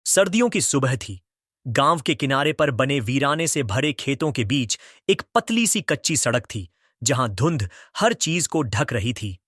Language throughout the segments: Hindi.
सर्दियों की सुबह थी। गांव के किनारे पर बने वीराने से भरे खेतों के बीच एक पतली सी कच्ची सड़क थी, जहां धुंध हर चीज को ढक रही थी।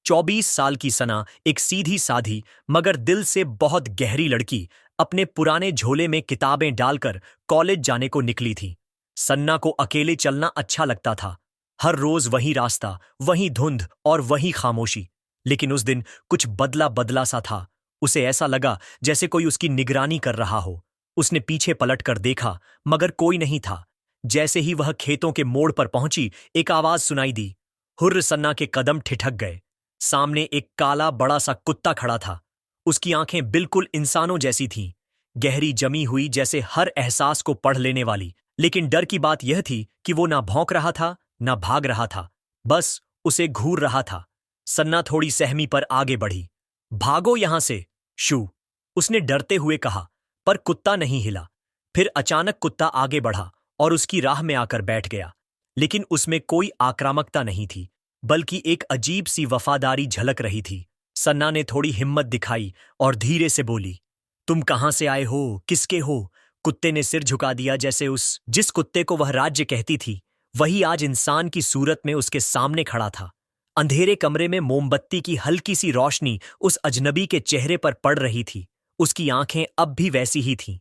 24 साल की सना, एक सीधी साधी मगर दिल से बहुत गहरी लड़की, अपने पुराने झोले में किताबें डालकर कॉलेज जाने को निकली थी। सन्ना को अकेले चलना अच्छा लगता था। हर रोज वही रास्ता, वही धुंध और वही खामोशी। लेकिन उस दिन कुछ बदला बदला सा था। उसे ऐसा लगा जैसे कोई उसकी निगरानी कर रहा हो। उसने पीछे पलटकर देखा, मगर कोई नहीं था। जैसे ही वह खेतों के मोड़ पर पहुंची, एक आवाज सुनाई दी। हुर्र सन्ना के कदम ठिठक गए। सामने एक काला बड़ा सा कुत्ता खड़ा था। उसकी आंखें बिल्कुल इंसानों जैसी थीं, गहरी जमी हुई, जैसे हर एहसास को पढ़ लेने वाली। लेकिन डर की बात यह थी कि वो ना भौंक रहा था, ना भाग रहा था, बस उसे घूर रहा था। सन्ना थोड़ी सहमी पर आगे बढ़ी। भागो यहां से, शू, उसने डरते हुए कहा। पर कुत्ता नहीं हिला। फिर अचानक कुत्ता आगे बढ़ा और उसकी राह में आकर बैठ गया। लेकिन उसमें कोई आक्रामकता नहीं थी, बल्कि एक अजीब सी वफादारी झलक रही थी। सन्ना ने थोड़ी हिम्मत दिखाई और धीरे से बोली, तुम कहां से आए हो, किसके हो? कुत्ते ने सिर झुका दिया, जैसे उस जिस कुत्ते को वह राज्य कहती थी, वही आज इंसान की सूरत में उसके सामने खड़ा था। अंधेरे कमरे में मोमबत्ती की हल्की सी रोशनी उस अजनबी के चेहरे पर पड़ रही थी। उसकी आंखें अब भी वैसी ही थीं,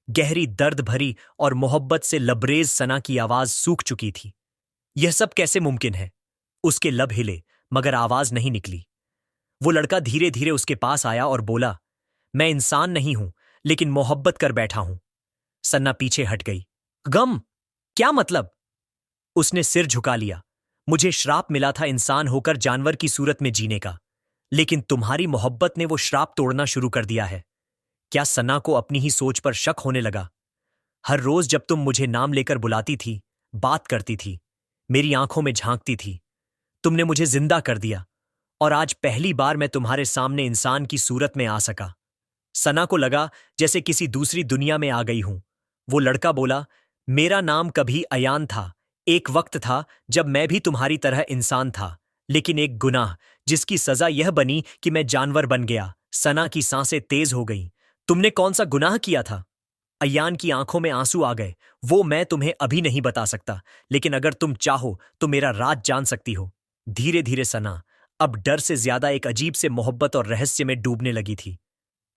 गहरी, दर्द भरी और मोहब्बत से लबरेज। सना की आवाज सूख चुकी थी। यह सब कैसे मुमकिन है? उसके लब हिले, मगर आवाज नहीं निकली। वो लड़का धीरे धीरे उसके पास आया और बोला, मैं इंसान नहीं हूं, लेकिन मोहब्बत कर बैठा हूं। सन्ना पीछे हट गई। गम? क्या मतलब? उसने सिर झुका लिया। मुझे श्राप मिला था इंसान होकर जानवर की सूरत में जीने का, लेकिन तुम्हारी मोहब्बत ने वो श्राप तोड़ना शुरू कर दिया है। क्या सना को अपनी ही सोच पर शक होने लगा? हर रोज जब तुम मुझे नाम लेकर बुलाती थी, बात करती थी, मेरी आंखों में झांकती थी, तुमने मुझे जिंदा कर दिया। और आज पहली बार मैं तुम्हारे सामने इंसान की सूरत में आ सका। सना को लगा जैसे किसी दूसरी दुनिया में आ गई हूं। वो लड़का बोला, मेरा नाम कभी अयान था। एक वक्त था जब मैं भी तुम्हारी तरह इंसान था, लेकिन एक गुनाह, जिसकी सजा यह बनी कि मैं जानवर बन गया। सना की सांसें तेज हो गईं। तुमने कौन सा गुनाह किया था? अयान की आंखों में आंसू आ गए। वो मैं तुम्हें अभी नहीं बता सकता, लेकिन अगर तुम चाहो तो मेरा राज जान सकती हो। धीरे धीरे सना अब डर से ज्यादा एक अजीब से मोहब्बत और रहस्य में डूबने लगी थी।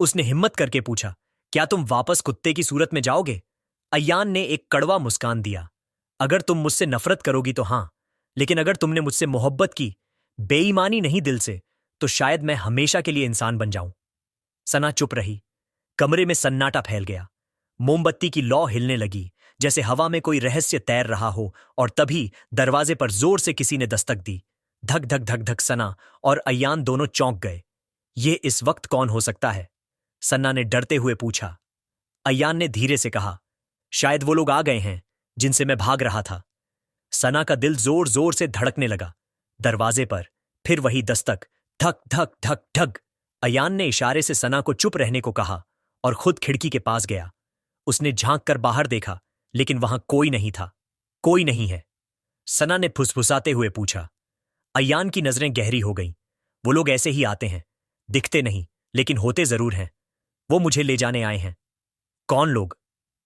उसने हिम्मत करके पूछा, क्या तुम वापस कुत्ते की सूरत में जाओगे? अयान ने एक कड़वा मुस्कान दिया। अगर तुम मुझसे नफरत करोगी तो हां, लेकिन अगर तुमने मुझसे मोहब्बत की, बेईमानी नहीं दिल से, तो शायद मैं हमेशा के लिए इंसान बन जाऊं। सना चुप रही। कमरे में सन्नाटा फैल गया। मोमबत्ती की लौ हिलने लगी, जैसे हवा में कोई रहस्य तैर रहा हो। और तभी दरवाजे पर जोर से किसी ने दस्तक दी। धक धक धक धक। सना और अयान दोनों चौंक गए। ये इस वक्त कौन हो सकता है? सन्ना ने डरते हुए पूछा। अयान ने धीरे से कहा, शायद वो लोग आ गए हैं जिनसे मैं भाग रहा था। सना का दिल जोर जोर से धड़कने लगा। दरवाजे पर फिर वही दस्तक, धक धक धक धक। अयान ने इशारे से सना को चुप रहने को कहा और खुद खिड़की के पास गया। उसने झांक कर बाहर देखा, लेकिन वहां कोई नहीं था। कोई नहीं है? सना ने फुसफुसाते हुए पूछा। अयान की नजरें गहरी हो गईं। वो लोग ऐसे ही आते हैं, दिखते नहीं, लेकिन होते जरूर हैं। वो मुझे ले जाने आए हैं। कौन लोग?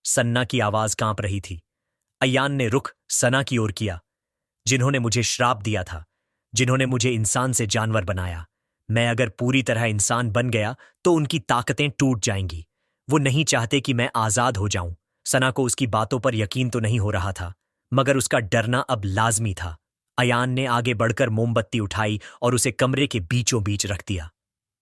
सन्ना की आवाज कांप रही थी। अयान ने रुख सना की ओर किया। जिन्होंने मुझे श्राप दिया था, जिन्होंने मुझे इंसान से जानवर बनाया। मैं अगर पूरी तरह इंसान बन गया तो उनकी ताकतें टूट जाएंगी। वो नहीं चाहते कि मैं आजाद हो जाऊं। सना को उसकी बातों पर यकीन तो नहीं हो रहा था, मगर उसका डरना अब लाजमी था। अयान ने आगे बढ़कर मोमबत्ती उठाई और उसे कमरे के बीचों बीच रख दिया।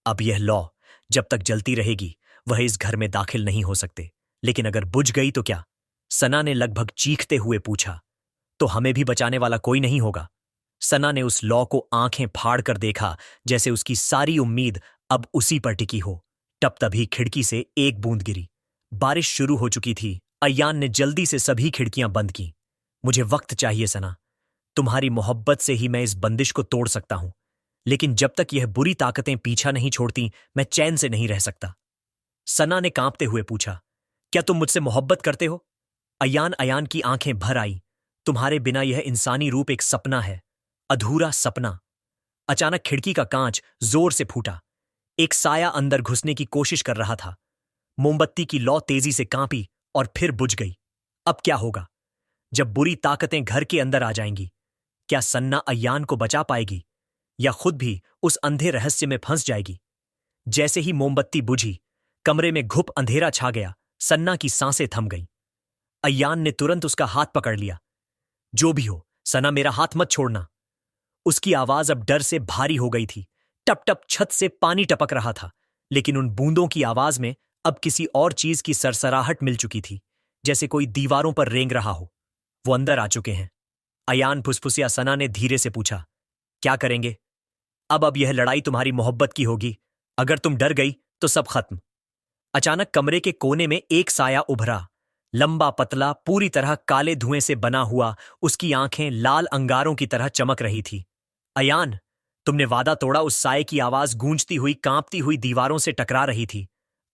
अब यह लौ जब तक जलती रहेगी, वह इस घर में दाखिल नहीं हो सकते। लेकिन अगर बुझ गई तो क्या? सना ने लगभग चीखते हुए पूछा। तो हमें भी बचाने वाला कोई नहीं होगा? सना ने उस लौ को आंखें फाड़ कर देखा, जैसे उसकी सारी उम्मीद अब उसी पर टिकी हो। तब तभी खिड़की से एक बूंद गिरी। बारिश शुरू हो चुकी थी। अयान ने जल्दी से सभी खिड़कियां बंद की। मुझे वक्त चाहिए सना। तुम्हारी मोहब्बत से ही मैं इस बंदिश को तोड़ सकता हूं, लेकिन जब तक यह बुरी ताकतें पीछा नहीं छोड़ती, मैं चैन से नहीं रह सकता। सना ने कांपते हुए पूछा, क्या तुम मुझसे मोहब्बत करते हो? अयान की आंखें भर आई। तुम्हारे बिना यह इंसानी रूप एक सपना है, अधूरा सपना। अचानक खिड़की का कांच जोर से फूटा। एक साया अंदर घुसने की कोशिश कर रहा था। मोमबत्ती की लौ तेजी से कांपी और फिर बुझ गई। अब क्या होगा? जब बुरी ताकतें घर के अंदर आ जाएंगी, क्या सन्ना अय्यान को बचा पाएगी या खुद भी उस अंधे रहस्य में फंस जाएगी? जैसे ही मोमबत्ती बुझी, कमरे में घुप अंधेरा छा गया। सन्ना की सांसें थम गईं। अय्यान ने तुरंत उसका हाथ पकड़ लिया। जो भी हो, सना, मेरा हाथ मत छोड़ना। उसकी आवाज अब डर से भारी हो गई थी। टप टप छत से पानी टपक रहा था, लेकिन उन बूंदों की आवाज में अब किसी और चीज की सरसराहट मिल चुकी थी, जैसे कोई दीवारों पर रेंग रहा हो। वो अंदर आ चुके हैं। अयान फुसफुसिया। सना ने धीरे से पूछा, क्या करेंगे? अब यह लड़ाई तुम्हारी मोहब्बत की होगी। अगर तुम डर गई तो सब खत्म। अचानक कमरे के कोने में एक साया उभरा। लंबा पतला, पूरी तरह काले धुएं से बना हुआ। उसकी आंखें लाल अंगारों की तरह चमक रही थी। अयान, तुमने वादा तोड़ा। उस साये की आवाज गूंजती हुई, कांपती हुई दीवारों से टकरा रही थी।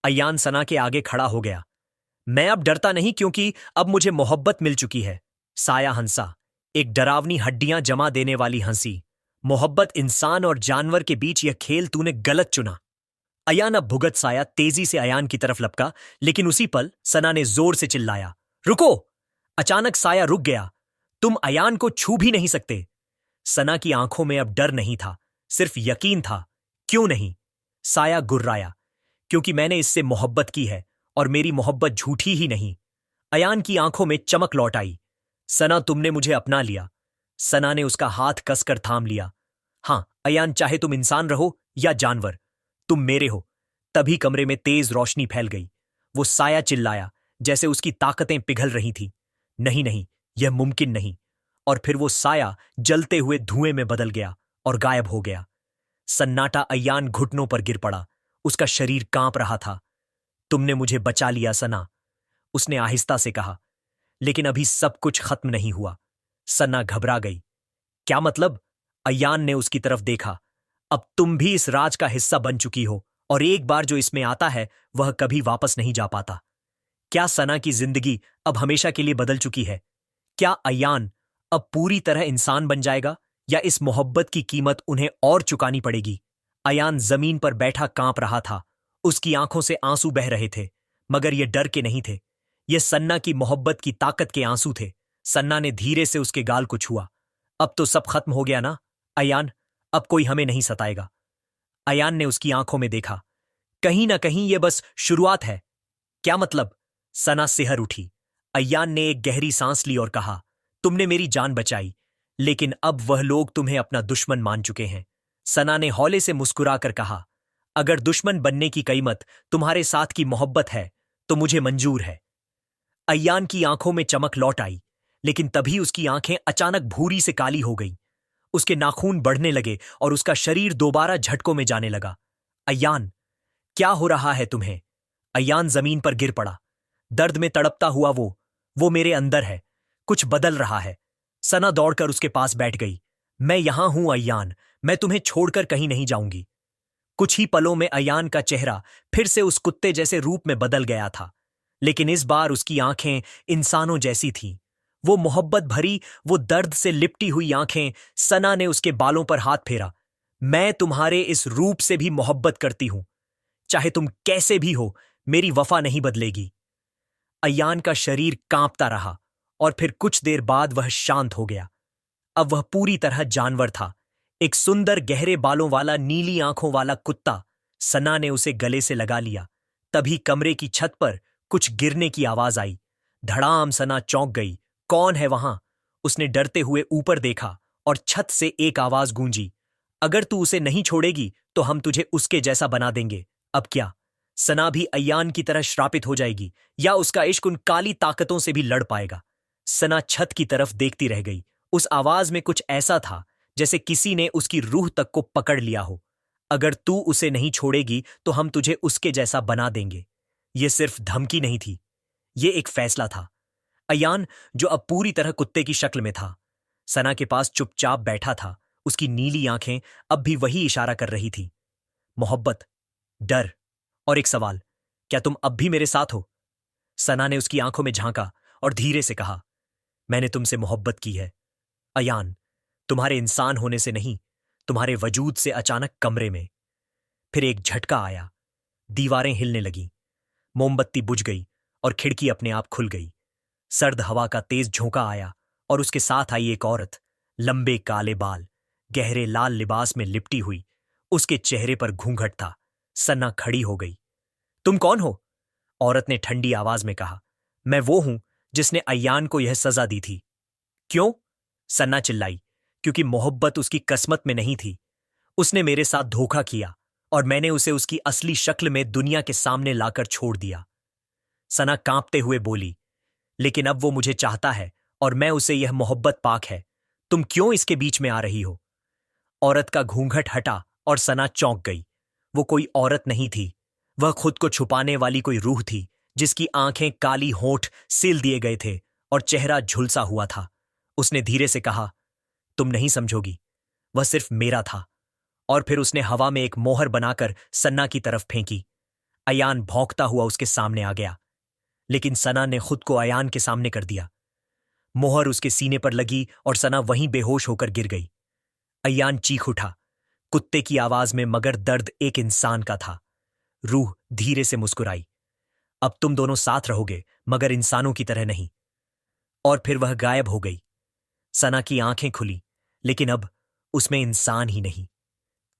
अयान सना के आगे खड़ा हो गया। मैं अब डरता नहीं, क्योंकि अब मुझे मोहब्बत मिल चुकी है। साया हंसा, एक डरावनी, हड्डियां जमा देने वाली हंसी। मोहब्बत, इंसान और जानवर के बीच यह खेल तूने गलत चुना। अयान अब भुगत। साया तेजी से अयान की तरफ लपका, लेकिन उसी पल सना ने जोर से चिल्लाया, रुको! अचानक साया रुक गया। तुम अयान को छू भी नहीं सकते। सना की आंखों में अब डर नहीं था, सिर्फ यकीन था। क्यों नहीं? साया गुर्राया, क्योंकि मैंने इससे मोहब्बत की है, और मेरी मोहब्बत झूठी ही नहीं। अयान की आंखों में चमक लौट आई। सना, तुमने मुझे अपना लिया। सना ने उसका हाथ कसकर थाम लिया। हां अयान, चाहे तुम इंसान रहो या जानवर, तुम मेरे हो। तभी कमरे में तेज रोशनी फैल गई। वो साया चिल्लाया, जैसे उसकी ताकतें पिघल रही थीं। नहीं नहीं, यह मुमकिन नहीं। और फिर वो साया जलते हुए धुएं में बदल गया और गायब हो गया। सन्नाटा। अय्यान घुटनों पर गिर पड़ा। उसका शरीर कांप रहा था। तुमने मुझे बचा लिया सना, उसने आहिस्ता से कहा। लेकिन अभी सब कुछ खत्म नहीं हुआ। सन्ना घबरा गई। क्या मतलब? अय्यान ने उसकी तरफ देखा। अब तुम भी इस राज का हिस्सा बन चुकी हो, और एक बार जो इसमें आता है वह कभी वापस नहीं जा पाता। क्या सना की जिंदगी अब हमेशा के लिए बदल चुकी है? क्या अय्यान अब पूरी तरह इंसान बन जाएगा, या इस मोहब्बत की कीमत उन्हें और चुकानी पड़ेगी? अयान जमीन पर बैठा कांप रहा था। उसकी आंखों से आंसू बह रहे थे, मगर ये डर के नहीं थे। ये सन्ना की मोहब्बत की ताकत के आंसू थे। सन्ना ने धीरे से उसके गाल को छुआ। अब तो सब खत्म हो गया ना अयान? अब कोई हमें नहीं सताएगा। अयान ने उसकी आंखों में देखा। कहीं ना कहीं यह बस शुरुआत है। क्या मतलब? सना सिहर उठी। अय्यान ने एक गहरी सांस ली और कहा, तुमने मेरी जान बचाई, लेकिन अब वह लोग तुम्हें अपना दुश्मन मान चुके हैं। सना ने हौले से मुस्कुराकर कहा, अगर दुश्मन बनने की कीमत तुम्हारे साथ की मोहब्बत है तो मुझे मंजूर है। अय्यान की आंखों में चमक लौट आई, लेकिन तभी उसकी आंखें अचानक भूरी से काली हो गईं। उसके नाखून बढ़ने लगे और उसका शरीर दोबारा झटकों में जाने लगा। अय्यान, क्या हो रहा है तुम्हें? अय्यान जमीन पर गिर पड़ा। दर्द में तड़पता हुआ वो मेरे अंदर है। कुछ बदल रहा है। सना दौड़कर उसके पास बैठ गई। मैं यहां हूं अय्यान, मैं तुम्हें छोड़कर कहीं नहीं जाऊंगी। कुछ ही पलों में अय्यान का चेहरा फिर से उस कुत्ते जैसे रूप में बदल गया था, लेकिन इस बार उसकी आंखें इंसानों जैसी थीं। वो मोहब्बत भरी, वो दर्द से लिपटी हुई आंखें। सना ने उसके बालों पर हाथ फेरा। मैं तुम्हारे इस रूप से भी मोहब्बत करती हूं। चाहे तुम कैसे भी हो, मेरी वफा नहीं बदलेगी। अय्यान का शरीर कांपता रहा, और फिर कुछ देर बाद वह शांत हो गया। अब वह पूरी तरह जानवर था, एक सुंदर गहरे बालों वाला, नीली आंखों वाला कुत्ता। सना ने उसे गले से लगा लिया। तभी कमरे की छत पर कुछ गिरने की आवाज आई। धड़ाम। सना चौंक गई। कौन है वहां? उसने डरते हुए ऊपर देखा, और छत से एक आवाज गूंजी, अगर तू उसे नहीं छोड़ेगी तो हम तुझे उसके जैसा बना देंगे। अब क्या? सना भी अय्यान की तरह श्रापित हो जाएगी, या उसका इश्क उन काली ताकतों से भी लड़ पाएगा? सना छत की तरफ देखती रह गई। उस आवाज में कुछ ऐसा था जैसे किसी ने उसकी रूह तक को पकड़ लिया हो। अगर तू उसे नहीं छोड़ेगी तो हम तुझे उसके जैसा बना देंगे। यह सिर्फ धमकी नहीं थी, यह एक फैसला था। अय्यान, जो अब पूरी तरह कुत्ते की शक्ल में था, सना के पास चुपचाप बैठा था। उसकी नीली आंखें अब भी वही इशारा कर रही थी। मोहब्बत, डर और एक सवाल, क्या तुम अब भी मेरे साथ हो? सना ने उसकी आंखों में झांका और धीरे से कहा, मैंने तुमसे मोहब्बत की है अयान, तुम्हारे इंसान होने से नहीं, तुम्हारे वजूद से। अचानक कमरे में फिर एक झटका आया। दीवारें हिलने लगीं। मोमबत्ती बुझ गई और खिड़की अपने आप खुल गई। सर्द हवा का तेज झोंका आया और उसके साथ आई एक औरत, लंबे काले बाल, गहरे लाल लिबास में लिपटी हुई। उसके चेहरे पर घूंघट था। सन्ना खड़ी हो गई। तुम कौन हो? औरत ने ठंडी आवाज में कहा। मैं वो हूं जिसने अय्यान को यह सजा दी थी। क्यों? सन्ना चिल्लाई। क्योंकि मोहब्बत उसकी किस्मत में नहीं थी। उसने मेरे साथ धोखा किया और मैंने उसे उसकी असली शक्ल में दुनिया के सामने लाकर छोड़ दिया। सना कांपते हुए बोली, लेकिन अब वो मुझे चाहता है और मैं उसे, यह मोहब्बत पाक है। तुम क्यों इसके बीच में आ रही हो? औरत का घूंघट हटा और सना चौंक गई। वो कोई औरत नहीं थी। वह खुद को छुपाने वाली कोई रूह थी, जिसकी आंखें काली, होंठ सील दिए गए थे और चेहरा झुलसा हुआ था। उसने धीरे से कहा, तुम नहीं समझोगी, वह सिर्फ मेरा था। और फिर उसने हवा में एक मोहर बनाकर सन्ना की तरफ फेंकी। अयान भौंकता हुआ उसके सामने आ गया, लेकिन सना ने खुद को अयान के सामने कर दिया। मोहर उसके सीने पर लगी और सना वहीं बेहोश होकर गिर गई। अयान चीख उठा, कुत्ते की आवाज में, मगर दर्द एक इंसान का था। रूह धीरे से मुस्कुराई। अब तुम दोनों साथ रहोगे, मगर इंसानों की तरह नहीं। और फिर वह गायब हो गई। सना की आंखें खुली, लेकिन अब उसमें इंसान ही नहीं,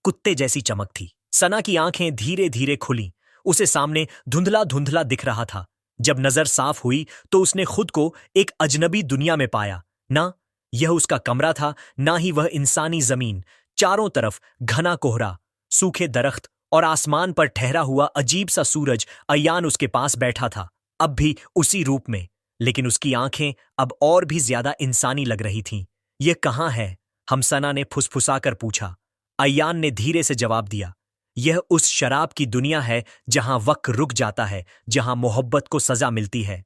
कुत्ते जैसी चमक थी। सना की आंखें धीरे धीरे खुली। उसे सामने धुंधला धुंधला दिख रहा था। जब नजर साफ हुई तो उसने खुद को एक अजनबी दुनिया में पाया। ना यह उसका कमरा था, ना ही वह इंसानी जमीन। चारों तरफ घना कोहरा, सूखे दरख्त और आसमान पर ठहरा हुआ अजीब सा सूरज। अयान उसके पास बैठा था, अब भी उसी रूप में, लेकिन उसकी आंखें अब और भी ज्यादा इंसानी लग रही थीं। यह कहाँ है? हमसना ने फुसफुसाकर पूछा। अयान ने धीरे से जवाब दिया, यह उस शराब की दुनिया है जहां वक्त रुक जाता है, जहां मोहब्बत को सजा मिलती है।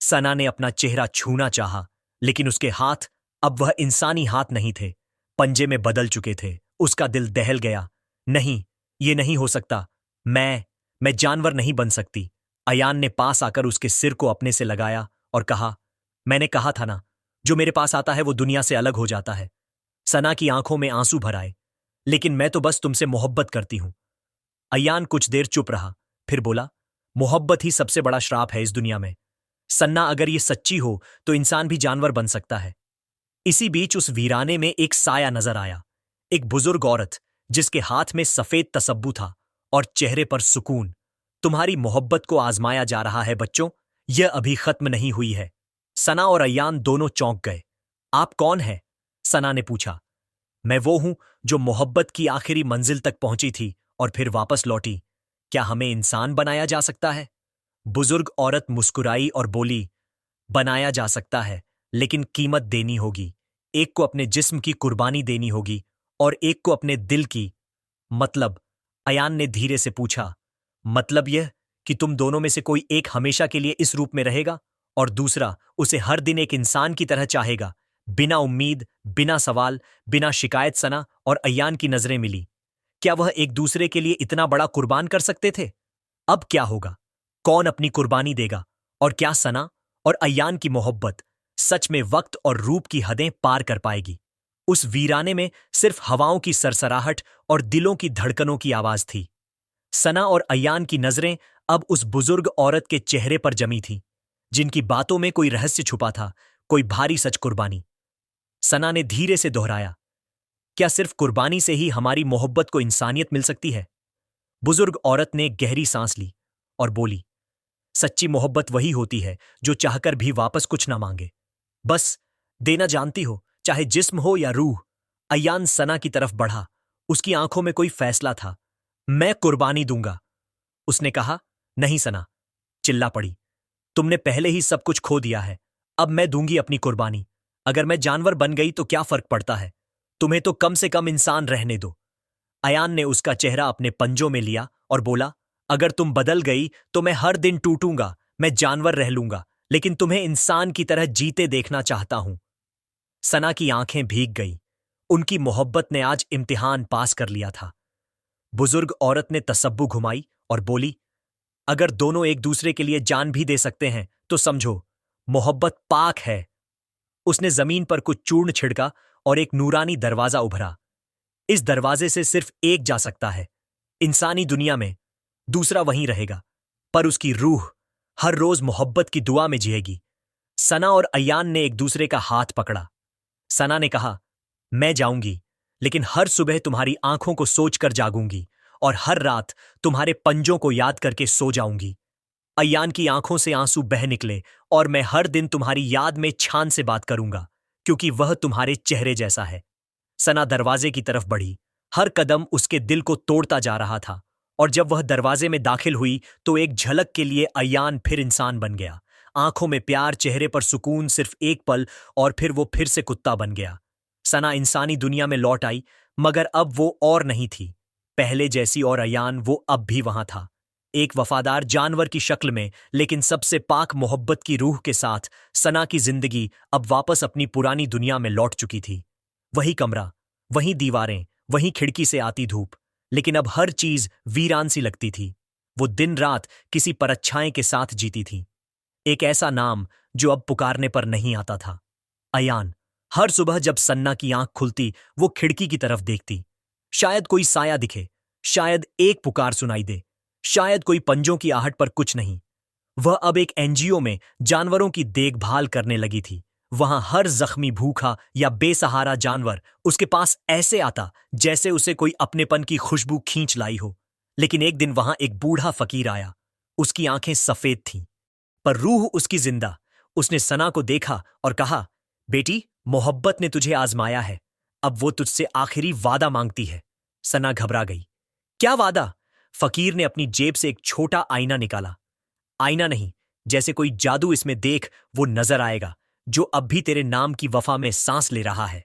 सना ने अपना चेहरा छूना चाहा, लेकिन उसके हाथ, अब वह इंसानी हाथ नहीं थे, पंजे में बदल चुके थे। उसका दिल दहल गया। नहीं, ये नहीं हो सकता। मैं जानवर नहीं बन सकती। अयान ने पास आकर उसके सिर को अपने से लगाया और कहा, मैंने कहा था ना, जो मेरे पास आता है वो दुनिया से अलग हो जाता है। सना की आंखों में आंसू भर आए। लेकिन मैं तो बस तुमसे मोहब्बत करती हूं। अयान कुछ देर चुप रहा, फिर बोला, मोहब्बत ही सबसे बड़ा श्राप है इस दुनिया में। सन्ना, अगर ये सच्ची हो तो इंसान भी जानवर बन सकता है। इसी बीच उस वीराने में एक साया नजर आया। एक बुजुर्ग औरत, जिसके हाथ में सफेद तसब्बू था और चेहरे पर सुकून। तुम्हारी मोहब्बत को आजमाया जा रहा है बच्चों, यह अभी खत्म नहीं हुई है। सना और अयान दोनों चौंक गए। आप कौन हैं? सना ने पूछा। मैं वो हूं जो मोहब्बत की आखिरी मंजिल तक पहुंची थी और फिर वापस लौटी। क्या हमें इंसान बनाया जा सकता है? बुजुर्ग औरत मुस्कुराई और बोली, बनाया जा सकता है, लेकिन कीमत देनी होगी। एक को अपने जिस्म की कुर्बानी देनी होगी और एक को अपने दिल की। मतलब? अयान ने धीरे से पूछा। मतलब यह कि तुम दोनों में से कोई एक हमेशा के लिए इस रूप में रहेगा और दूसरा उसे हर दिन एक इंसान की तरह चाहेगा, बिना उम्मीद, बिना सवाल, बिना शिकायत। सना और अयान की नजरें मिली। क्या वह एक दूसरे के लिए इतना बड़ा कुर्बान कर सकते थे? अब क्या होगा? कौन अपनी कुर्बानी देगा? और क्या सना और अयान की मोहब्बत सच में वक्त और रूप की हदें पार कर पाएगी? उस वीराने में सिर्फ हवाओं की सरसराहट और दिलों की धड़कनों की आवाज थी। सना और अयान की नजरें अब उस बुजुर्ग औरत के चेहरे पर जमी थीं, जिनकी बातों में कोई रहस्य छुपा था, कोई भारी सच। कुर्बानी। सना ने धीरे से दोहराया, क्या सिर्फ कुर्बानी से ही हमारी मोहब्बत को इंसानियत मिल सकती है? बुजुर्ग औरत ने गहरी सांस ली और बोली, सच्ची मोहब्बत वही होती है जो चाहकर भी वापस कुछ ना मांगे, बस देना जानती हो, चाहे जिस्म हो या रूह। अयान सना की तरफ बढ़ा। उसकी आंखों में कोई फैसला था। मैं कुर्बानी दूंगा, उसने कहा। नहीं सना, चिल्ला पड़ी, तुमने पहले ही सब कुछ खो दिया है। अब मैं दूंगी अपनी कुर्बानी। अगर मैं जानवर बन गई तो क्या फर्क पड़ता है? तुम्हें तो कम से कम इंसान रहने दो। अयान ने उसका चेहरा अपने पंजों में लिया और बोला, अगर तुम बदल गई तो मैं हर दिन टूटूंगा, मैं जानवर रह लूंगा, लेकिन तुम्हें इंसान की तरह जीते देखना चाहता हूं। सना की आंखें भीग गईं। उनकी मोहब्बत ने आज इम्तिहान पास कर लिया था। बुजुर्ग औरत ने तसब्बु घुमाई और बोली, अगर दोनों एक दूसरे के लिए जान भी दे सकते हैं तो समझो, मोहब्बत पाक है। उसने जमीन पर कुछ चूर्ण छिड़का और एक नूरानी दरवाजा उभरा। इस दरवाजे से सिर्फ एक जा सकता है इंसानी दुनिया में, दूसरा वहीं रहेगा। पर उसकी रूह हर रोज मोहब्बत की दुआ में जिएगी। सना और अयान ने एक दूसरे का हाथ पकड़ा। सना ने कहा, मैं जाऊंगी, लेकिन हर सुबह तुम्हारी आंखों को सोचकर जागूंगी और हर रात तुम्हारे पंजों को याद करके सो जाऊंगी। अयान की आंखों से आंसू बह निकले, और मैं हर दिन तुम्हारी याद में छान से बात करूंगा, क्योंकि वह तुम्हारे चेहरे जैसा है। सना दरवाजे की तरफ बढ़ी। हर कदम उसके दिल को तोड़ता जा रहा था, और जब वह दरवाजे में दाखिल हुई तो एक झलक के लिए अयान फिर इंसान बन गया। आंखों में प्यार, चेहरे पर सुकून, सिर्फ एक पल और फिर वो फिर से कुत्ता बन गया। सना इंसानी दुनिया में लौट आई, मगर अब वो और नहीं थी पहले जैसी, और अयान वो अब भी वहां था, एक वफादार जानवर की शक्ल में, लेकिन सबसे पाक मोहब्बत की रूह के साथ। सना की जिंदगी अब वापस अपनी पुरानी दुनिया में लौट चुकी थी। वही कमरा, वही दीवारें, वही खिड़की से आती धूप, लेकिन अब हर चीज वीरान सी लगती थी। वो दिन रात किसी परछाएं के साथ जीती थी। एक ऐसा नाम जो अब पुकारने पर नहीं आता था, अयान। हर सुबह जब सन्ना की आंख खुलती, वो खिड़की की तरफ देखती। शायद कोई साया दिखे, शायद एक पुकार सुनाई दे, शायद कोई पंजों की आहट, पर कुछ नहीं। वह अब एक एनजीओ में जानवरों की देखभाल करने लगी थी। वहां हर जख्मी, भूखा या बेसहारा जानवर उसके पास ऐसे आता जैसे उसे कोई अपनेपन की खुशबू खींच लाई हो। लेकिन एक दिन वहां एक बूढ़ा फकीर आया। उसकी आंखें सफेद थीं, पर रूह उसकी जिंदा। उसने सना को देखा और कहा, बेटी, मोहब्बत ने तुझे आजमाया है, अब वो तुझसे आखिरी वादा मांगती है। सना घबरा गई। क्या वादा? फकीर ने अपनी जेब से एक छोटा आईना निकाला। आईना नहीं, जैसे कोई जादू इसमें देख, वो नजर आएगा जो अब भी तेरे नाम की वफा में सांस ले रहा है।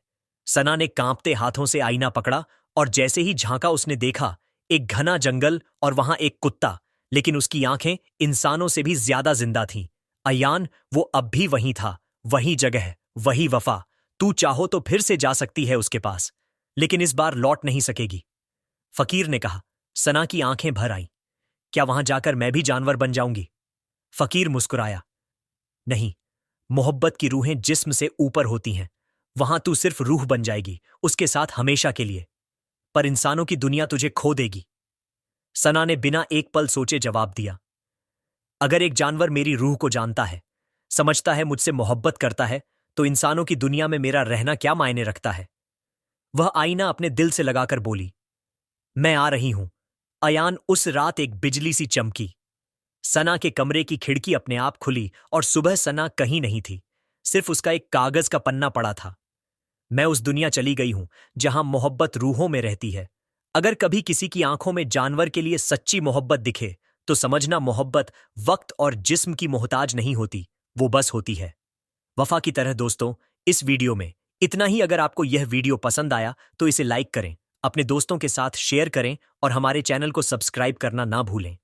सना ने कांपते हाथों से आईना पकड़ा, और जैसे ही झांका उसने देखा एक घना जंगल और वहां एक कुत्ता, लेकिन उसकी आंखें इंसानों से भी ज्यादा जिंदा थीं। अयान, वो अब भी वहीं था, वही जगह, वही वफा। तू चाहो तो फिर से जा सकती है उसके पास, लेकिन इस बार लौट नहीं सकेगी। फकीर ने कहा। सना की आंखें भर आईं। क्या वहां जाकर मैं भी जानवर बन जाऊंगी? फकीर मुस्कुराया। नहीं, मोहब्बत की रूहें जिस्म से ऊपर होती हैं। वहां तू सिर्फ रूह बन जाएगी, उसके साथ हमेशा के लिए। पर इंसानों की दुनिया तुझे खो देगी। सना ने बिना एक पल सोचे जवाब दिया। अगर एक जानवर मेरी रूह को जानता है, समझता है, मुझसे मोहब्बत करता है, तो इंसानों की दुनिया में मेरा रहना क्या मायने रखता है? वह आईना अपने दिल से लगाकर बोली, मैं आ रही हूं। अयान, उस रात एक बिजली सी चमकी। सना के कमरे की खिड़की अपने आप खुली, और सुबह सना कहीं नहीं थी, सिर्फ उसका एक कागज का पन्ना पड़ा था। मैं उस दुनिया चली गई हूं जहां मोहब्बत रूहों में रहती है। अगर कभी किसी की आंखों में जानवर के लिए सच्ची मोहब्बत दिखे, तो समझना मोहब्बत वक्त और जिस्म की मोहताज नहीं होती, वो बस होती है वफा की तरह। दोस्तों, इस वीडियो में इतना ही। अगर आपको यह वीडियो पसंद आया तो इसे लाइक करें, अपने दोस्तों के साथ शेयर करें और हमारे चैनल को सब्सक्राइब करना ना भूलें।